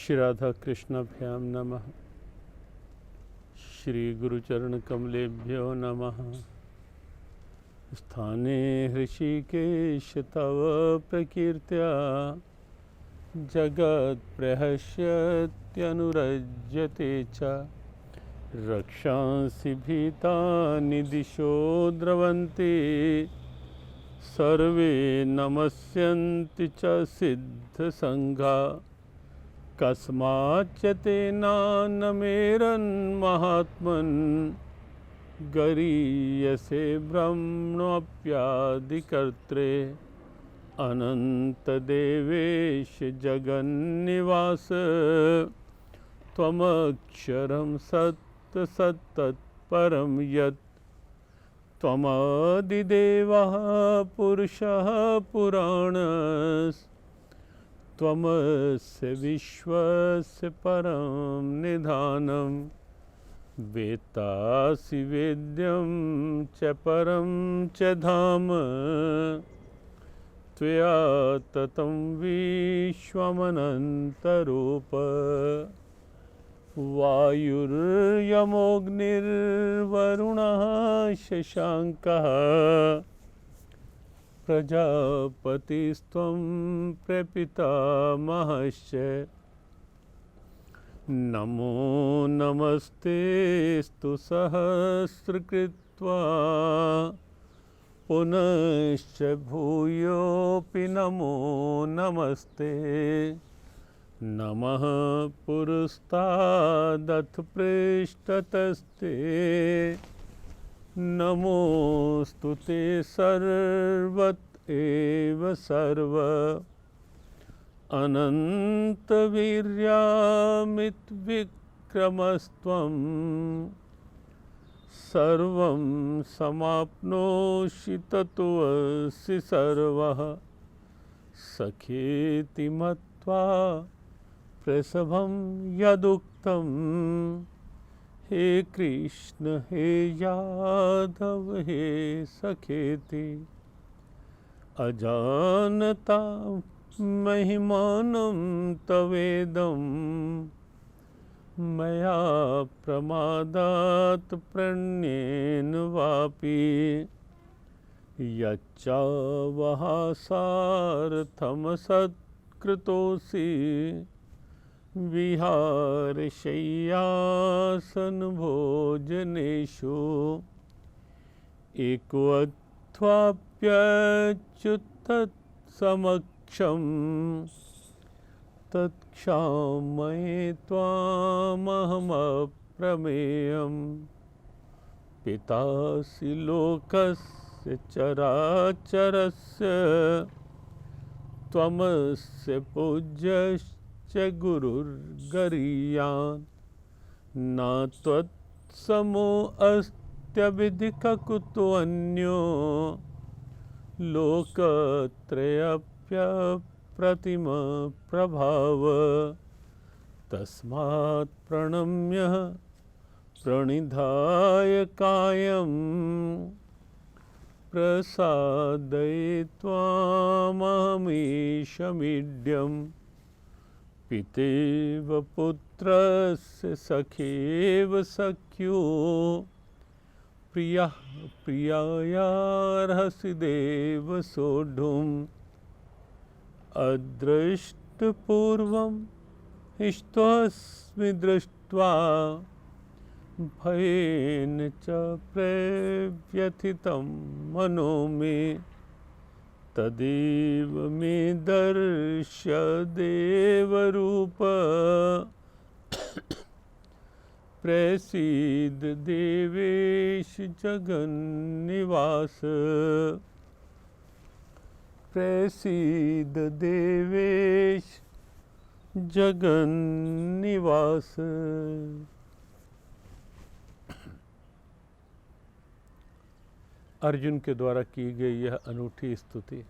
श्री राधा कृष्णाभ्याम नमः। श्री गुरुचरण कमलेभ्यो नमः। स्थाने हृषिकेश तव प्रकीर्त्या जगत्प्रहस्यत्यनुरज्यते च। रक्षांसि भीतानि दिशो द्रवन्ति सर्वे नमस्यन्ति च सिद्धसङ्घा। कस्माच्च तेनान्नमेरन्महात्मन् गरीयसे ब्रह्मणोऽप्यादिकर्त्रे। अनन्तदेवेश जगन्निवास त्वमक्षरं सत्तत्परं यत्। त्वमदिदेवः पुरुषः पुराणस् त्वमस्य विश्वस्य परं निधानं। वेत्तासि वेद्यं च परं च धाम त्वया ततं विश्वमनन्तरूप। वायुर्यमोऽग्निर्वरुणः शशाङ्कः प्रजापतिस्त्वं प्रपितामहश्च। नमो नमस्तेस्तु सहस्रकृत्वा पुनश्च भूयोऽपि नमो नमस्ते। नमः पुरस्तादथ पृष्ठतस्ते। नमोऽस्तु ते सर्वत एव सर्व। अनन्तवीर्यामितविक्रमस्त्वं सर्वं समाप्नोषि ततोऽसि सर्वः। सखेति मत्वा प्रसभं यदुक्तं। हे कृष्ण हे यादव हे सखेति। अजानता महिमानं तवेदं मया प्रमादात् प्रणयेन वापि। यच्चावहासार्थमसत्कृतोऽसि विहारशय्यासनभोजनेषु। एकोऽध्वाप्यच्युतत्समक्षं तत्क्षामये त्वामहमप्रमेयम्। पितासि लोकस्य चराचरस्य त्वमस्य पूज्यश्च गुरुर्गरीयान्। न त्वत्समोऽस्त्यभिधिककुतोऽन्यो लोकत्रयप्यप्रतिमप्रभाव। तस्मात् प्रणम्य प्रणिधाय कायं प्रसादये त्वामहमीशमीड्यम्। पितेव पुत्रस्य सखेव सख्यो प्रियः प्रियायार्हसि देव सोढुम्। अदृष्टपूर्वं हिष्ट्वस्मि दृष्ट्वा भयेन च प्रव्यथितं मनो मे। तदेव मे दर्शय देवरूप। प्रसीद देवेश जगन्निवास। प्रसीद देवेश जगन्निवास। अर्जुन के द्वारा की गई यह अनूठी स्तुति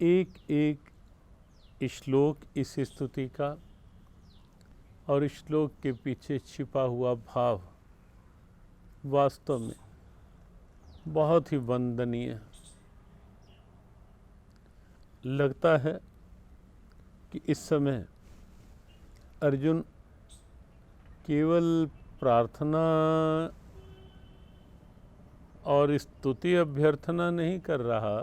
एक एक श्लोक इस स्तुति का और श्लोक के पीछे छिपा हुआ भाव वास्तव में बहुत ही वंदनीय लगता है। कि इस समय अर्जुन केवल प्रार्थना और स्तुति अभ्यर्थना नहीं कर रहा,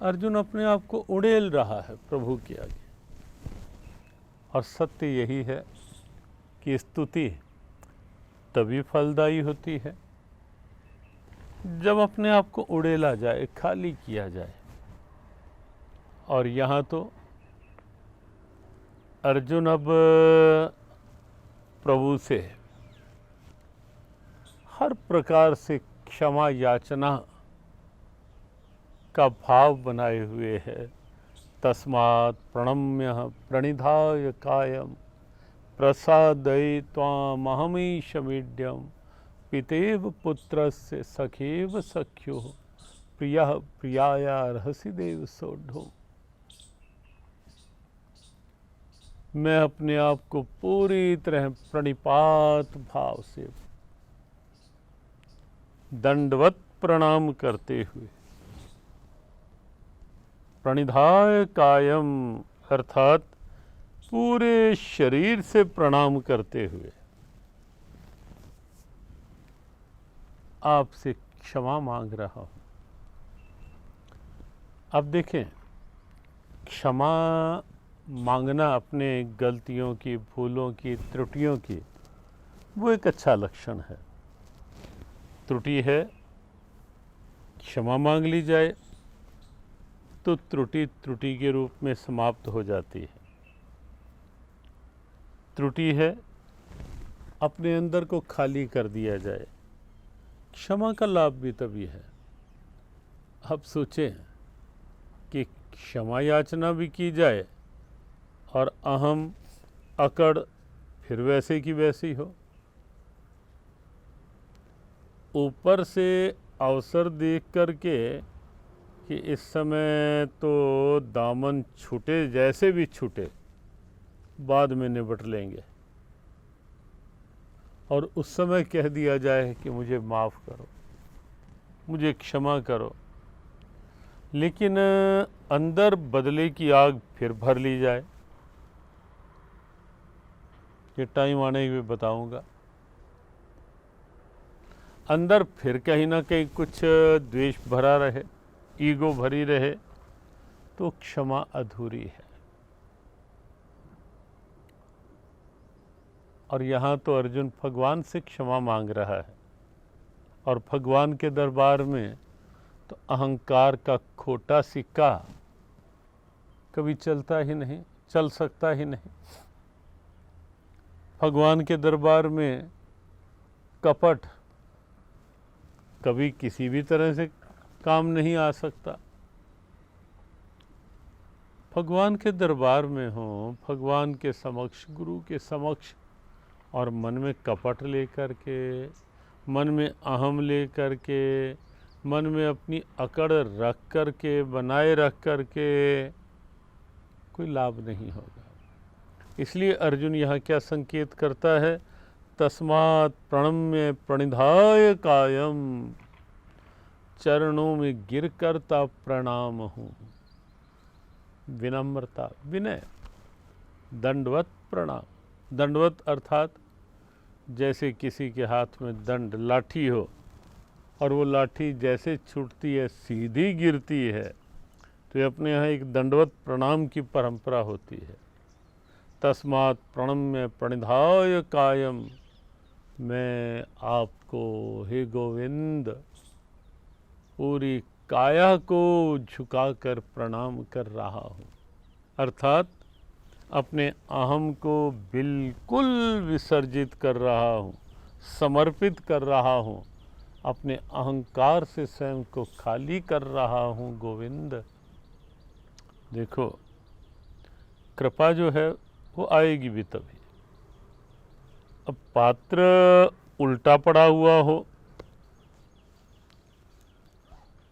अर्जुन अपने आप को उड़ेल रहा है प्रभु के आगे। और सत्य यही है कि स्तुति तभी फलदायी होती है जब अपने आप को उड़ेला जाए, खाली किया जाए। और यहाँ तो अर्जुन अब प्रभु से हर प्रकार से क्षमा याचना का भाव बनाए हुए है। तस्मात् प्रणम्य प्रणिधाय कायम प्रसादय त्वामहमीशमीड्यम पितेव पुत्रस्य सखेव सख्यो प्रियः प्रियायार्हसि देव सोढो। मैं अपने आप को पूरी तरह प्रणिपात भाव से दंडवत प्रणाम करते हुए, प्रणिधाय कायम अर्थात पूरे शरीर से प्रणाम करते हुए आपसे क्षमा मांग रहा हूं। अब देखें, क्षमा मांगना अपने गलतियों की, भूलों की, त्रुटियों की, वो एक अच्छा लक्षण है। त्रुटि है, क्षमा मांग ली जाए तो त्रुटि त्रुटि के रूप में समाप्त हो जाती है। त्रुटि है, अपने अंदर को खाली कर दिया जाए। क्षमा का लाभ भी तभी है। अब सोचें कि क्षमा याचना भी की जाए और अहम अकड़ फिर वैसे की वैसी हो। ऊपर से अवसर देख करके कि इस समय तो दामन छूटे, जैसे भी छूटे बाद में निपट लेंगे, और उस समय कह दिया जाए कि मुझे माफ़ करो, मुझे क्षमा करो, लेकिन अंदर बदले की आग फिर भर ली जाए। ये टाइम आने पे बताऊंगा। अंदर फिर कहीं ना कहीं कुछ द्वेष भरा रहे, ईगो भरी रहे, तो क्षमा अधूरी है। और यहाँ तो अर्जुन भगवान से क्षमा मांग रहा है, और भगवान के दरबार में तो अहंकार का खोटा सिक्का कभी चलता ही नहीं, चल सकता ही नहीं। भगवान के दरबार में कपट कभी किसी भी तरह से काम नहीं आ सकता। भगवान के दरबार में हो, भगवान के समक्ष, गुरु के समक्ष, और मन में कपट लेकर के, मन में अहम लेकर के, मन में अपनी अकड़ रख कर के, बनाए रख कर के कोई लाभ नहीं होगा। इसलिए अर्जुन यहाँ क्या संकेत करता है? तस्मात् प्रणम्य प्रणिधाय कायम, चरणों में गिर करता प्रणाम हूँ। विनम्रता, विनय, दंडवत प्रणाम। दंडवत अर्थात जैसे किसी के हाथ में दंड, लाठी हो, और वो लाठी जैसे छूटती है सीधी गिरती है, तो ये अपने यहाँ एक दंडवत प्रणाम की परंपरा होती है। तस्मात् प्रणम्य प्रणिधाय कायम, मैं आपको हे गोविंद पूरी काया को झुकाकर प्रणाम कर रहा हूँ। अर्थात अपने अहम को बिल्कुल विसर्जित कर रहा हूँ, समर्पित कर रहा हूँ, अपने अहंकार से स्वयं को खाली कर रहा हूँ गोविंद। देखो, कृपा जो है वो आएगी भी तभी। अब पात्र उल्टा पड़ा हुआ हो,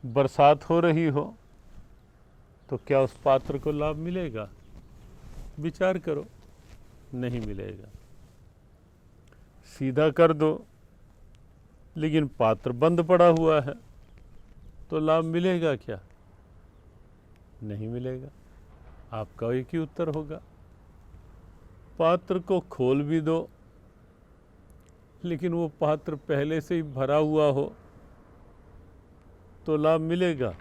बरसात हो रही हो, तो क्या उस पात्र को लाभ मिलेगा? विचार करो, नहीं मिलेगा। सीधा कर दो, लेकिन पात्र बंद पड़ा हुआ है, तो लाभ मिलेगा क्या? नहीं मिलेगा। आपका एक ही उत्तर होगा। पात्र को खोल भी दो, लेकिन वो पात्र पहले से ही भरा हुआ हो तो लाभ मिलेगा?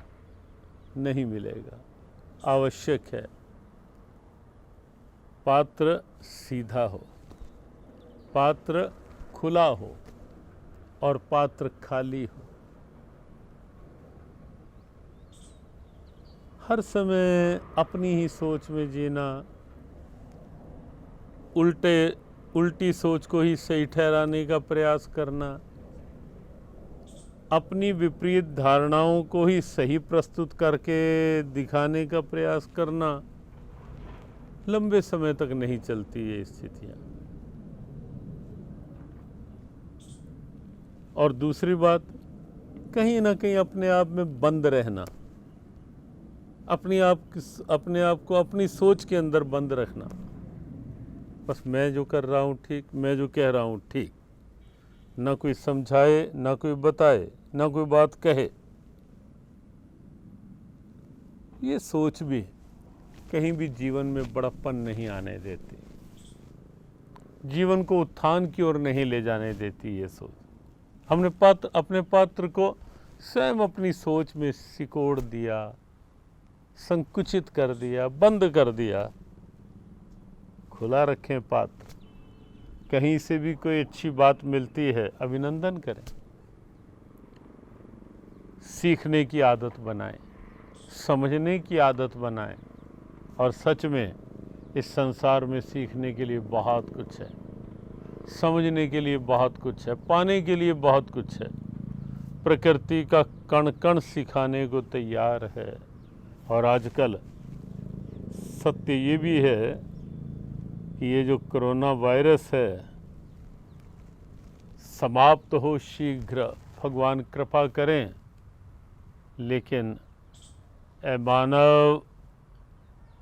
नहीं मिलेगा। आवश्यक है पात्र सीधा हो, पात्र खुला हो और पात्र खाली हो। हर समय अपनी ही सोच में जीना, उल्टी सोच को ही सही ठहराने का प्रयास करना, अपनी विपरीत धारणाओं को ही सही प्रस्तुत करके दिखाने का प्रयास करना, लंबे समय तक नहीं चलती ये स्थितियां। और दूसरी बात, कहीं ना कहीं अपने आप में बंद रहना, अपने आप को अपनी सोच के अंदर बंद रखना। बस मैं जो कर रहा हूँ ठीक, मैं जो कह रहा हूँ ठीक, ना कोई समझाए, ना कोई बताए, ना कोई बात कहे। ये सोच भी कहीं भी जीवन में बड़प्पन नहीं आने देती, जीवन को उत्थान की ओर नहीं ले जाने देती ये सोच। हमने अपने पात्र को स्वयं अपनी सोच में सिकोड़ दिया, संकुचित कर दिया, बंद कर दिया। खुला रखें पात्र, कहीं से भी कोई अच्छी बात मिलती है अभिनंदन करें, सीखने की आदत बनाएं, समझने की आदत बनाएं। और सच में इस संसार में सीखने के लिए बहुत कुछ है, समझने के लिए बहुत कुछ है, पाने के लिए बहुत कुछ है। प्रकृति का कण कण सिखाने को तैयार है। और आजकल सत्य ये भी है कि ये जो कोरोना वायरस है समाप्त हो शीघ्र, भगवान कृपा करें। लेकिन ए मानव,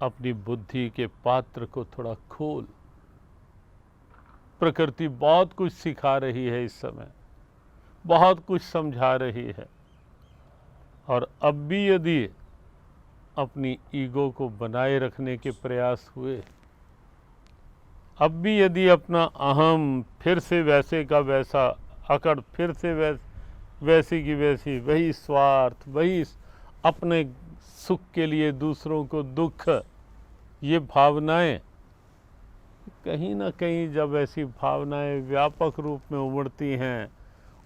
अपनी बुद्धि के पात्र को थोड़ा खोल। प्रकृति बहुत कुछ सिखा रही है इस समय, बहुत कुछ समझा रही है। और अब भी यदि अपनी ईगो को बनाए रखने के प्रयास हुए, अब भी यदि अपना अहम फिर से वैसे का वैसा अकड़, फिर से वैसी की वैसी, वही स्वार्थ, वही अपने सुख के लिए दूसरों को दुख, ये भावनाएं, कहीं ना कहीं जब ऐसी भावनाएं व्यापक रूप में उमड़ती हैं,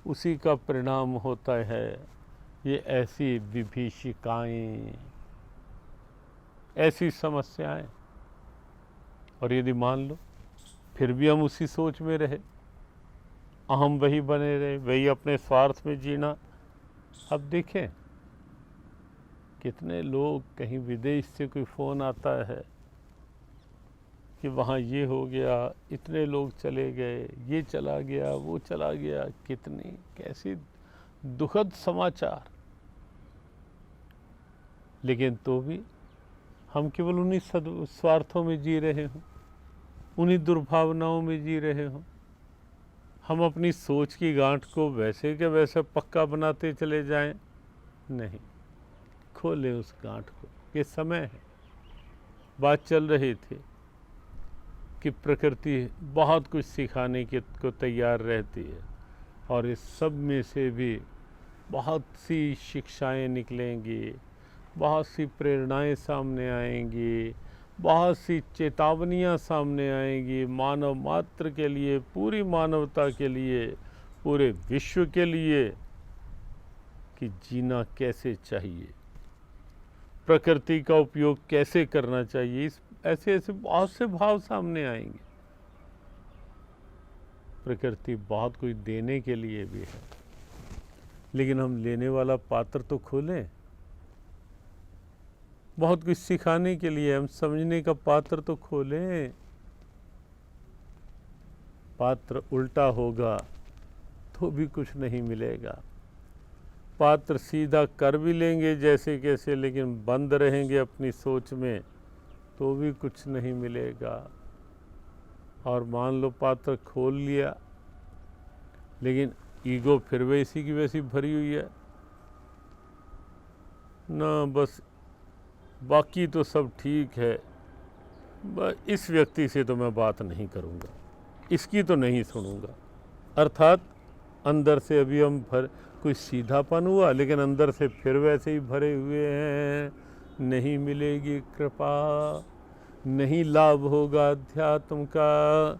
उसी का परिणाम होता है ये ऐसी विभीषिकाएं, ऐसी समस्याएं। और यदि मान लो फिर भी हम उसी सोच में रहे, अहम वही बने रहे, वही अपने स्वार्थ में जीना। अब देखें कितने लोग, कहीं विदेश से कोई फ़ोन आता है कि वहाँ ये हो गया, इतने लोग चले गए, ये चला गया, वो चला गया, कितनी कैसी दुखद समाचार। लेकिन तो भी हम केवल उन्हीं स्वार्थों में जी रहे हों, उन्हीं दुर्भावनाओं में जी रहे हों। हम अपनी सोच की गांठ को वैसे के वैसे पक्का बनाते चले जाएं। नहीं, खोलें उस गांठ को। ये समय है। बात चल रही थी कि प्रकृति बहुत कुछ सिखाने को तैयार रहती है, और इस सब में से भी बहुत सी शिक्षाएं निकलेंगी, बहुत सी प्रेरणाएं सामने आएंगी, बहुत सी चेतावनियां सामने आएंगी, मानव मात्र के लिए, पूरी मानवता के लिए, पूरे विश्व के लिए, कि जीना कैसे चाहिए, प्रकृति का उपयोग कैसे करना चाहिए। ऐसे ऐसे बहुत से भाव सामने आएंगे। प्रकृति बहुत कुछ देने के लिए भी है, लेकिन हम लेने वाला पात्र तो खोलें। बहुत कुछ सिखाने के लिए हम समझने का पात्र तो खोलें। पात्र उल्टा होगा तो भी कुछ नहीं मिलेगा। पात्र सीधा कर भी लेंगे जैसे कैसे, लेकिन बंद रहेंगे अपनी सोच में तो भी कुछ नहीं मिलेगा। और मान लो पात्र खोल लिया, लेकिन ईगो फिर वैसी की वैसी भरी हुई है ना, बस बाकी तो सब ठीक है, इस व्यक्ति से तो मैं बात नहीं करूँगा, इसकी तो नहीं सुनूंगा। अर्थात अंदर से अभी हम कोई सीधापन हुआ, लेकिन अंदर से फिर वैसे ही भरे हुए हैं। नहीं मिलेगी कृपा, नहीं लाभ होगा अध्यात्म का।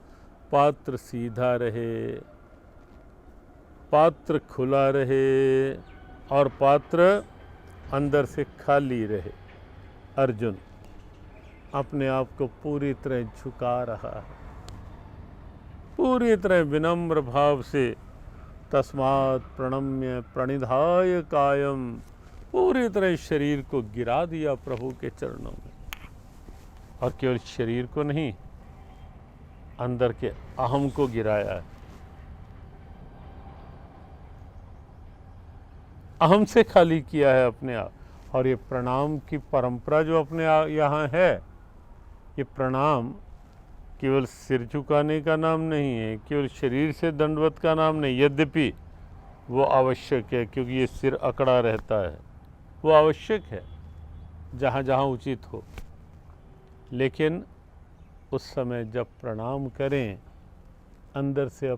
पात्र सीधा रहे, पात्र खुला रहे और पात्र अंदर से खाली रहे। अर्जुन अपने आप को पूरी तरह झुका रहा है, पूरी तरह विनम्र भाव से। तस्मात् प्रणम्य प्रणिधाय कायम, पूरी तरह शरीर को गिरा दिया प्रभु के चरणों में। और केवल शरीर को नहीं, अंदर के अहम को गिराया है। अहम से खाली किया है अपने आप। और ये प्रणाम की परंपरा जो अपने यहाँ है, ये प्रणाम केवल सिर झुकाने का नाम नहीं है, केवल शरीर से दंडवत का नाम नहीं। यद्यपि वो आवश्यक है, क्योंकि ये सिर अकड़ा रहता है, वो आवश्यक है जहाँ जहाँ उचित हो। लेकिन उस समय जब प्रणाम करें, अंदर से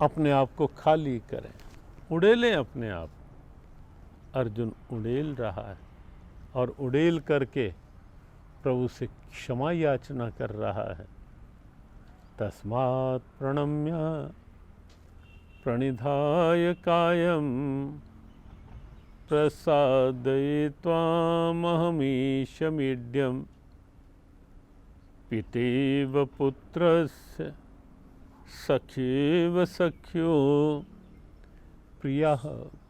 अपने आप को खाली करें, उड़ेलें अपने आप। अर्जुन उड़ेल रहा है और उड़ेल करके प्रभु से क्षमा याचना कर रहा है। तस्मात् प्रणम्य प्रणिधाय कायम प्रसादयित्वामहमीशमीड्यं पितेव पुत्रस्य सख्येव सख्यो प्रियः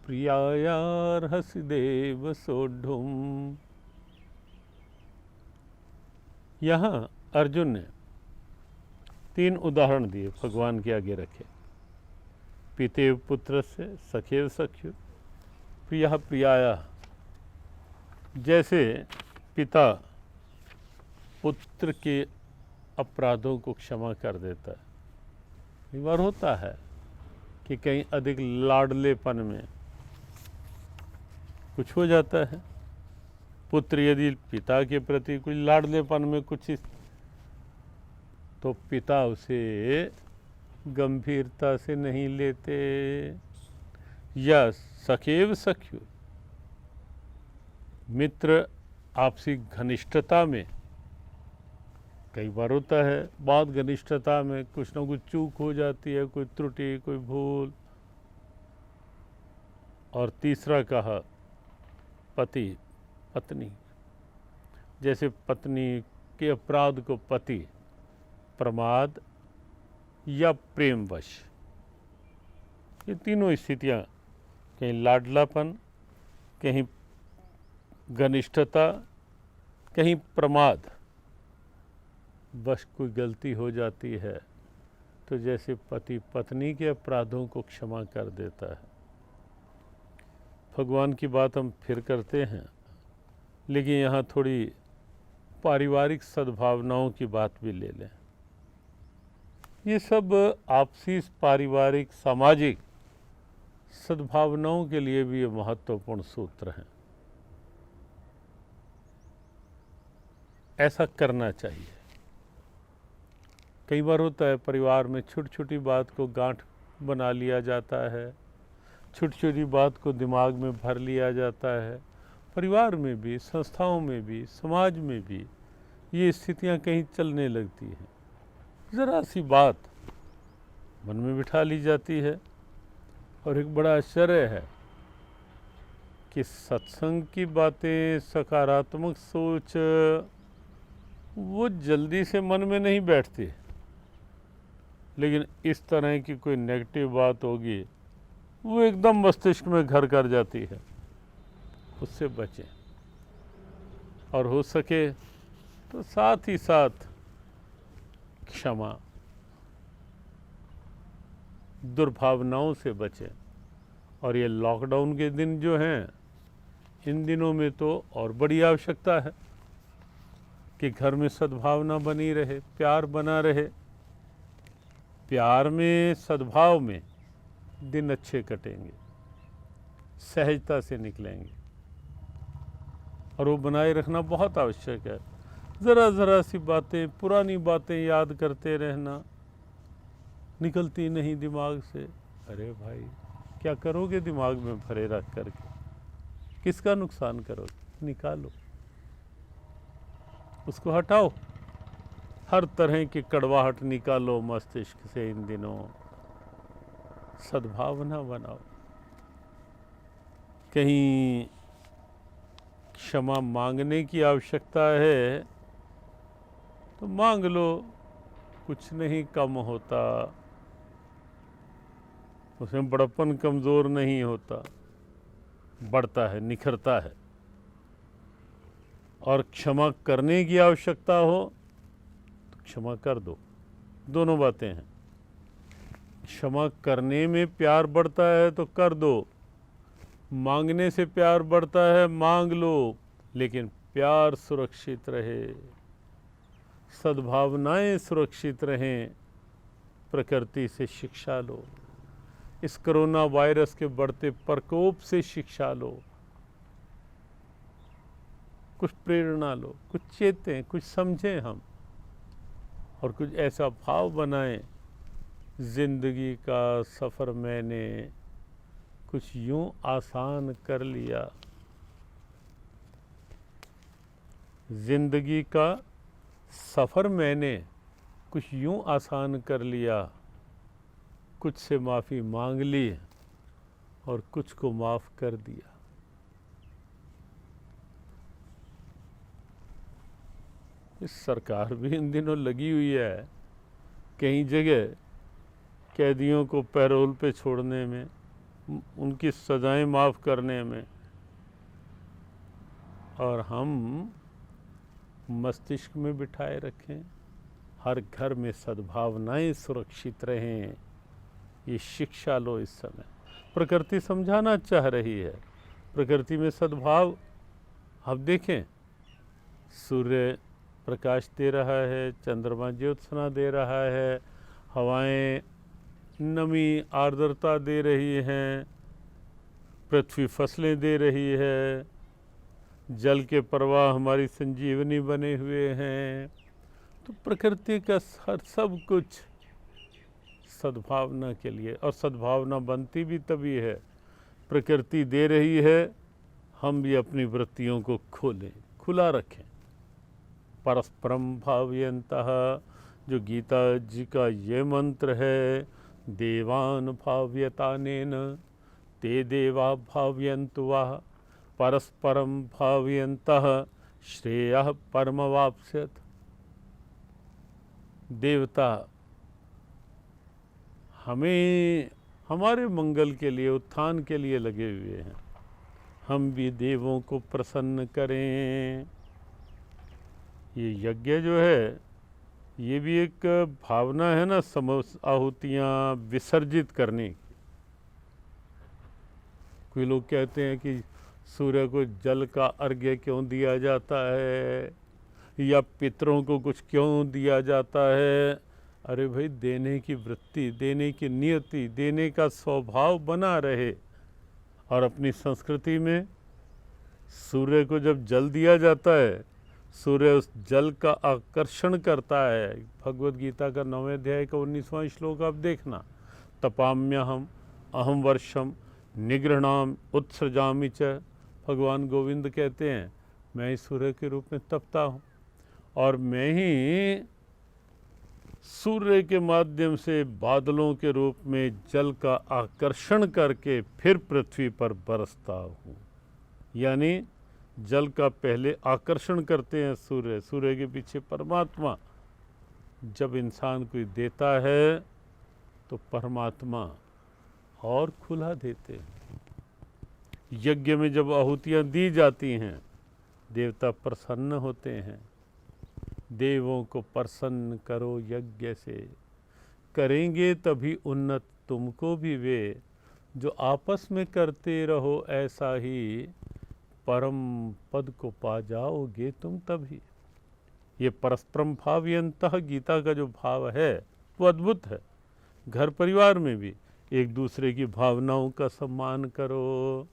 प्रियायार्हसि देव सोढुम्। यहाँ अर्जुन ने 3 उदाहरण दिए, भगवान के आगे रखे। पितेव पुत्र से सखेव सख्यु, प्रिया प्रियाया। जैसे पिता पुत्र के अपराधों को क्षमा कर देता है। कई बार होता है कि कहीं अधिक लाडलेपन में कुछ हो जाता है। पुत्र यदि पिता के प्रति कुछ लाडलेपन में कुछ, तो पिता उसे गंभीरता से नहीं लेते। या सखेव सख्यु, मित्र आपसी घनिष्ठता में कई बार होता है, बहुत घनिष्ठता में कुछ ना कुछ चूक हो जाती है, कोई त्रुटि, कोई भूल। और तीसरा कहा पति पत्नी, जैसे पत्नी के अपराध को पति प्रमाद या प्रेमवश, ये तीनों स्थितियाँ, कहीं लाडलापन, कहीं घनिष्ठता, कहीं प्रमाद, बस कोई गलती हो जाती है तो जैसे पति पत्नी के अपराधों को क्षमा कर देता है। भगवान की बात हम फिर करते हैं, लेकिन यहाँ थोड़ी पारिवारिक सद्भावनाओं की बात भी ले लें। ये सब आपसी पारिवारिक सामाजिक सद्भावनाओं के लिए भी ये महत्वपूर्ण सूत्र हैं। ऐसा करना चाहिए। कई बार होता है परिवार में छोटी छोटी बात को गांठ बना लिया जाता है, छोटी छोटी बात को दिमाग में भर लिया जाता है। परिवार में भी, संस्थाओं में भी, समाज में भी ये स्थितियां कहीं चलने लगती हैं। ज़रा सी बात मन में बिठा ली जाती है। और एक बड़ा आश्चर्य है कि सत्संग की बातें, सकारात्मक सोच, वो जल्दी से मन में नहीं बैठती, लेकिन इस तरह की कोई नेगेटिव बात होगी वो एकदम मस्तिष्क में घर कर जाती है। उससे बचें, और हो सके तो साथ ही साथ क्षमा, दुर्भावनाओं से बचें। और ये लॉकडाउन के दिन जो हैं, इन दिनों में तो और बड़ी आवश्यकता है कि घर में सद्भावना बनी रहे, प्यार बना रहे। प्यार में, सद्भाव में दिन अच्छे कटेंगे, सहजता से निकलेंगे, और वो बनाए रखना बहुत आवश्यक है। ज़रा ज़रा सी बातें, पुरानी बातें याद करते रहना, निकलती नहीं दिमाग से। अरे भाई, क्या करोगे दिमाग में भरे रख करके? किसका नुकसान करोगे? निकालो, उसको हटाओ। हर तरह की कड़वाहट निकालो मस्तिष्क से। इन दिनों सद्भावना बनाओ। कहीं क्षमा मांगने की आवश्यकता है तो मांग लो, कुछ नहीं कम होता, उसमें बड़प्पन कमज़ोर नहीं होता, बढ़ता है, निखरता है। और क्षमा करने की आवश्यकता हो तो क्षमा कर दो। दोनों बातें हैं। क्षमा करने में प्यार बढ़ता है तो कर दो, मांगने से प्यार बढ़ता है, मांग लो, लेकिन प्यार सुरक्षित रहे, सद्भावनाएं सुरक्षित रहें। प्रकृति से शिक्षा लो, इस कोरोना वायरस के बढ़ते प्रकोप से शिक्षा लो, कुछ प्रेरणा लो, कुछ चेतें, कुछ समझें हम, और कुछ ऐसा भाव बनाएं, जिंदगी का सफ़र मैंने कुछ यूं आसान कर लिया। जिंदगी का सफ़र मैंने कुछ यूं आसान कर लिया, कुछ से माफ़ी मांग ली और कुछ को माफ़ कर दिया। इस सरकार भी इन दिनों लगी हुई है कई जगह कैदियों को पैरोल पे छोड़ने में, उनकी सज़ाएं माफ़ करने में, और हम मस्तिष्क में बिठाए रखें हर घर में सद्भावनाएं सुरक्षित रहें। ये शिक्षा लो इस समय। प्रकृति समझाना चाह रही है, प्रकृति में सद्भाव। अब देखें, सूर्य प्रकाश दे रहा है, चंद्रमा ज्योत्सना दे रहा है, हवाएं नमी आर्द्रता दे रही हैं, पृथ्वी फसलें दे रही है, जल के प्रवाह हमारी संजीवनी बने हुए हैं। तो प्रकृति का हर सब कुछ सद्भावना के लिए, और सद्भावना बनती भी तभी है, प्रकृति दे रही है, हम भी अपनी वृत्तियों को खोलें, खुला रखें। परस्परम भावयन्तः, जो गीता जी का ये मंत्र है, देवान भाव्यतानेन ते देवा भावयन्तु वः, परस्परम भावयन्तः श्रेयः परमवाप्स्यत्। देवता हमें हमारे मंगल के लिए, उत्थान के लिए लगे हुए हैं, हम भी देवों को प्रसन्न करें। ये यज्ञ जो है, ये भी एक भावना है ना, आहुतियाँ विसर्जित करने की। कोई लोग कहते हैं कि सूर्य को जल का अर्घ्य क्यों दिया जाता है, या पितरों को कुछ क्यों दिया जाता है। अरे भाई, देने की वृत्ति, देने की नियति, देने का स्वभाव बना रहे। और अपनी संस्कृति में सूर्य को जब जल दिया जाता है, सूर्य उस जल का आकर्षण करता है। भगवद गीता का 9वें अध्याय का 19वां श्लोक आप देखना, तपाम्यहम अहम वर्षम निगृहणाम उत्सृजामि च। भगवान गोविंद कहते हैं, मैं इस सूर्य के रूप में तपता हूँ, और मैं ही सूर्य के माध्यम से बादलों के रूप में जल का आकर्षण करके फिर पृथ्वी पर बरसता हूँ। यानी जल का पहले आकर्षण करते हैं सूर्य, सूर्य के पीछे परमात्मा। जब इंसान कोई देता है तो परमात्मा और खुला देते हैं। यज्ञ में जब आहुतियाँ दी जाती हैं, देवता प्रसन्न होते हैं। देवों को प्रसन्न करो यज्ञ से, करेंगे तभी उन्नत तुमको भी वे। जो आपस में करते रहो ऐसा ही, परम पद को पा जाओगे तुम तभी। ये परस्परम भावयन्तः गीता का जो भाव है वो अद्भुत है। घर परिवार में भी एक दूसरे की भावनाओं का सम्मान करो,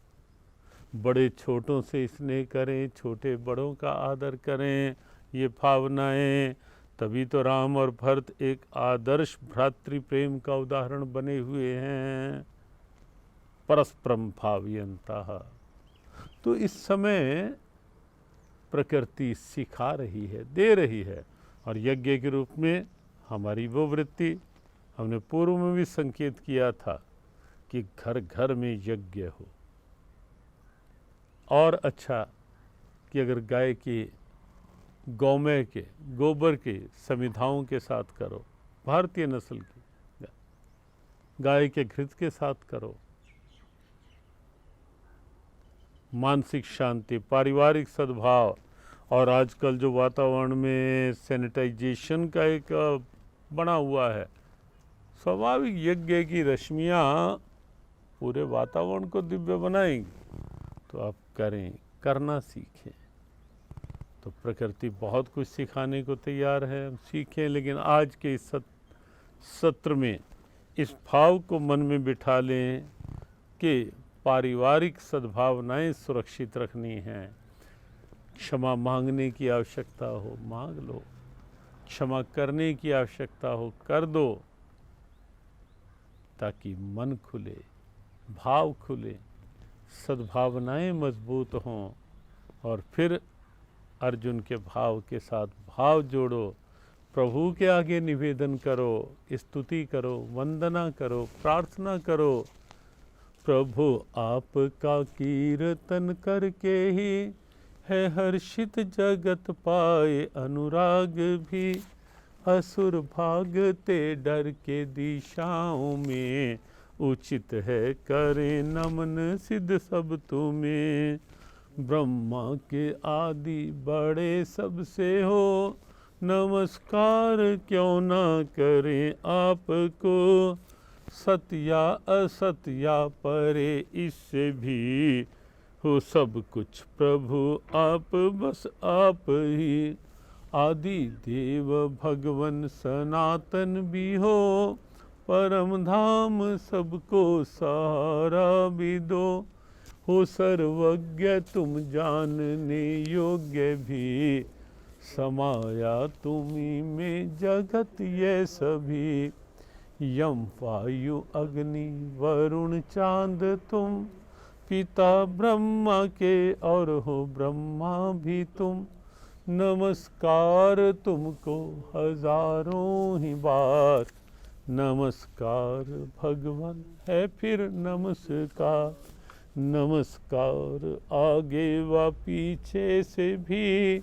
बड़े छोटों से स्नेह करें, छोटे बड़ों का आदर करें। ये भावनाएं, तभी तो राम और भरत एक आदर्श भ्रातृ प्रेम का उदाहरण बने हुए हैं। परस्परम भावयन्तः। तो इस समय प्रकृति सिखा रही है, दे रही है, और यज्ञ के रूप में हमारी वो वृत्ति, हमने पूर्व में भी संकेत किया था कि घर घर में यज्ञ हो। और अच्छा कि अगर गाय के गौमय के गोबर के समिधाओं के साथ करो, भारतीय नस्ल की गाय के घृत के साथ करो, मानसिक शांति, पारिवारिक सद्भाव, और आजकल जो वातावरण में सैनिटाइजेशन का एक बना हुआ है, स्वाभाविक यज्ञ की रश्मियाँ पूरे वातावरण को दिव्य बनाएंगी। तो आप करें, करना सीखें। तो प्रकृति बहुत कुछ सिखाने को तैयार है, हम सीखें। लेकिन आज के इस सत्र में इस भाव को मन में बिठा लें कि पारिवारिक सद्भावनाएं सुरक्षित रखनी हैं। क्षमा मांगने की आवश्यकता हो, मांग लो। क्षमा करने की आवश्यकता हो, कर दो, ताकि मन खुले, भाव खुले, सद्भावनाएं मजबूत हों। और फिर अर्जुन के भाव के साथ भाव जोड़ो, प्रभु के आगे निवेदन करो, स्तुति करो, वंदना करो, प्रार्थना करो। प्रभु आपका कीर्तन करके ही है हर्षित जगत पाए अनुराग भी। असुर भागते डर के दिशाओं में, उचित है करें नमन सिद्ध सब तुम्हें। ब्रह्मा के आदि बड़े सबसे हो, नमस्कार क्यों ना करें आपको। सत्या असत्या परे इससे भी, हो सब कुछ प्रभु आप, बस आप ही। आदि देव भगवन सनातन भी हो, परम धाम सबको सहारा भी दो। हो सर्वज्ञ तुम जानने योग्य भी, समाया तुम्ही में जगत ये सभी। यम वायु अग्नि वरुण चांद तुम, पिता ब्रह्मा के और हो ब्रह्मा भी तुम। नमस्कार तुमको हजारों ही बार, नमस्कार भगवान है फिर नमस्कार। नमस्कार आगे व पीछे से भी,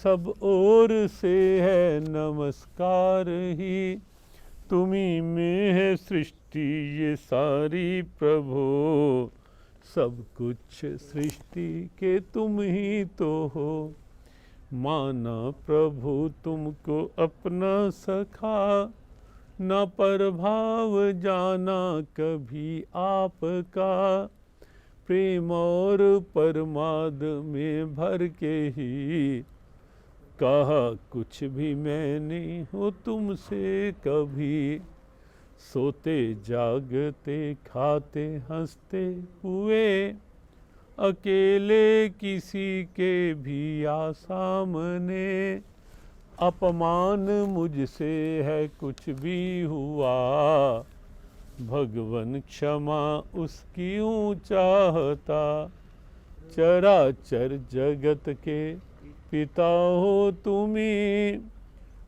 सब ओर से है नमस्कार ही। तुम्ही में है सृष्टि ये सारी प्रभु, सब कुछ सृष्टि के तुम ही तो हो। माना प्रभु तुमको अपना सखा, न प्रभाव जाना कभी आपका। प्रेम और परमाद में भर के ही, कहा कुछ भी मैं नहीं हो तुमसे कभी। सोते जागते खाते हंसते हुए, अकेले किसी के भी आ सामने। अपमान मुझसे है कुछ भी हुआ, भगवन क्षमा उसकी चाहता। चराचर जगत के पिता हो तुम्ही,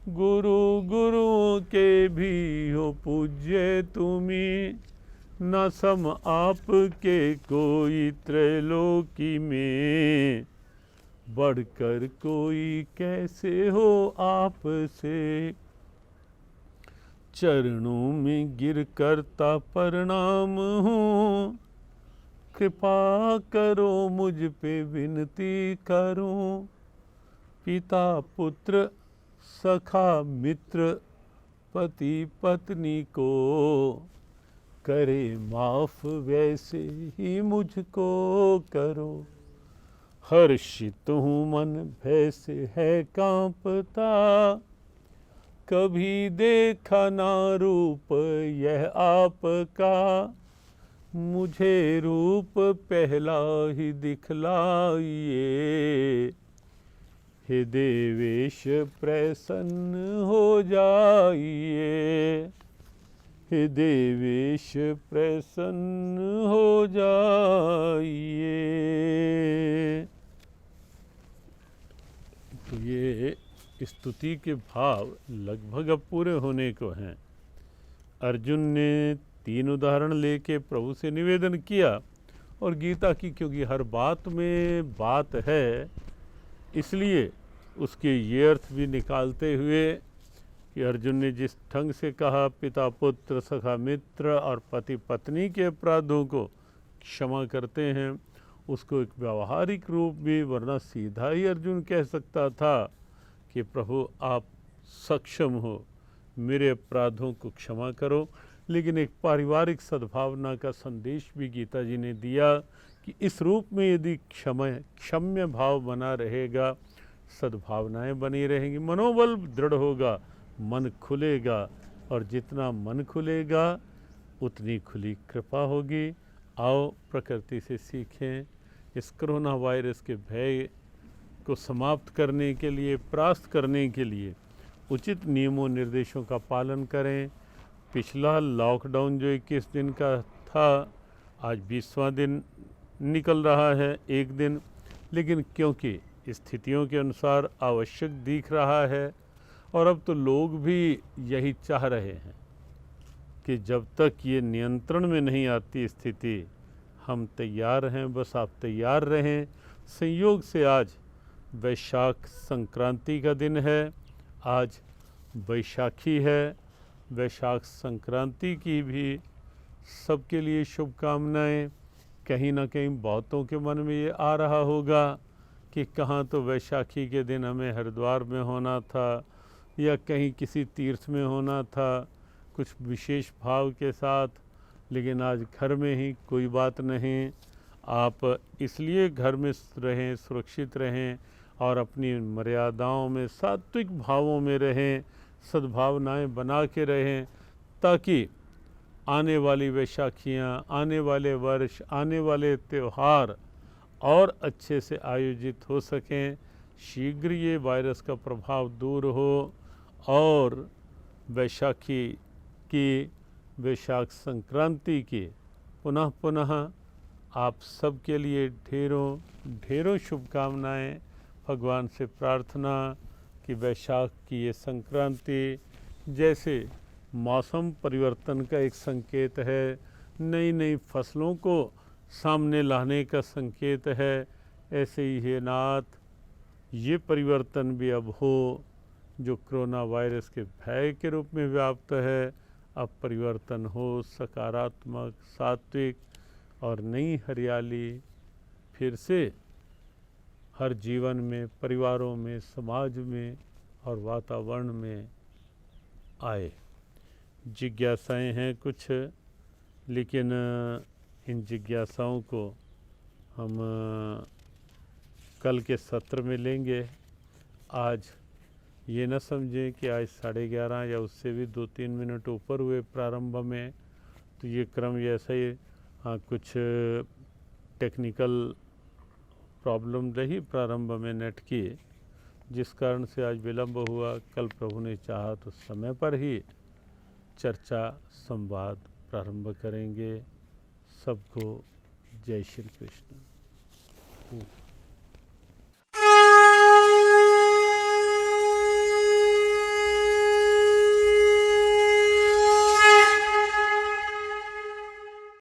गुरु गुरुओं के भी हो पूज्य तुम्ही। न सम आपके कोई त्रैलोकी में, बढ़कर कोई कैसे हो आपसे। चरणों में गिर करता प्रणाम हूँ, कृपा करो मुझ पे विनती करूँ। पिता पुत्र सखा मित्र पति पत्नी को, करे माफ वैसे ही मुझको करो। हर्षित हूँ मन भय से है कांपता, कभी देखा ना रूप यह आपका। मुझे रूप पहला ही दिखलाइए, हे देवेश प्रसन्न हो जाइए, हे देवेश प्रसन्न हो जाइए। तो ये स्तुति के भाव लगभग अब पूरे होने को हैं। अर्जुन ने 3 उदाहरण लेके प्रभु से निवेदन किया, और गीता की क्योंकि हर बात में बात है, इसलिए उसके ये अर्थ भी निकालते हुए कि अर्जुन ने जिस ढंग से कहा पिता पुत्र सखा मित्र और पति पत्नी के अपराधों को क्षमा करते हैं, उसको एक व्यावहारिक रूप भी, वरना सीधा ही अर्जुन कह सकता था कि प्रभु आप सक्षम हो, मेरे अपराधों को क्षमा करो। लेकिन एक पारिवारिक सद्भावना का संदेश भी गीता जी ने दिया कि इस रूप में यदि क्षम्य भाव बना रहेगा, सद्भावनाएं बनी रहेंगी, मनोबल दृढ़ होगा, मन खुलेगा, और जितना मन खुलेगा उतनी खुली कृपा होगी। आओ प्रकृति से सीखें, इस कोरोना वायरस के भय को समाप्त करने के लिए, परास्त करने के लिए उचित नियमों निर्देशों का पालन करें। पिछला लॉकडाउन जो 21 दिन का था, आज 20वां दिन निकल रहा है, एक दिन, लेकिन क्योंकि स्थितियों के अनुसार आवश्यक दिख रहा है, और अब तो लोग भी यही चाह रहे हैं कि जब तक ये नियंत्रण में नहीं आती स्थिति, हम तैयार हैं, बस आप तैयार रहें। संयोग से आज वैशाख संक्रांति का दिन है, आज वैशाखी है। वैशाख संक्रांति की भी सबके लिए शुभकामनाएं। कहीं ना कहीं बहुतों के मन में ये आ रहा होगा कि कहाँ तो वैशाखी के दिन हमें हरिद्वार में होना था, या कहीं किसी तीर्थ में होना था, कुछ विशेष भाव के साथ, लेकिन आज घर में ही, कोई बात नहीं। आप इसलिए घर में रहें, सुरक्षित रहें, और अपनी मर्यादाओं में, सात्विक भावों में रहें, सद्भावनाएं बना के रहें, ताकि आने वाली वैशाखियाँ, आने वाले वर्ष, आने वाले त्यौहार और अच्छे से आयोजित हो सकें। शीघ्र ये वायरस का प्रभाव दूर हो, और वैशाखी की, वैशाख संक्रांति की पुनः आप सबके लिए ढेरों ढेरों शुभकामनाएं। भगवान से प्रार्थना कि वैशाख की ये संक्रांति जैसे मौसम परिवर्तन का एक संकेत है, नई नई फसलों को सामने लाने का संकेत है, ऐसे ही हे नाथ ये परिवर्तन भी अब हो, जो कोरोना वायरस के भय के रूप में व्याप्त है, अब परिवर्तन हो, सकारात्मक, सात्विक, और नई हरियाली फिर से हर जीवन में, परिवारों में, समाज में और वातावरण में आए। जिज्ञासाएं हैं कुछ, लेकिन इन जिज्ञासाओं को हम कल के सत्र में लेंगे। आज ये न समझें कि आज 11:30 या उससे भी 2-3 मिनट ऊपर हुए प्रारंभ में, तो ये क्रम ऐसा ही, हाँ कुछ टेक्निकल प्रॉब्लम रही प्रारंभ में नेट की, जिस कारण से आज विलंब हुआ। कल प्रभु ने चाहा तो समय पर ही चर्चा संवाद प्रारंभ करेंगे। सबको जय श्री कृष्ण।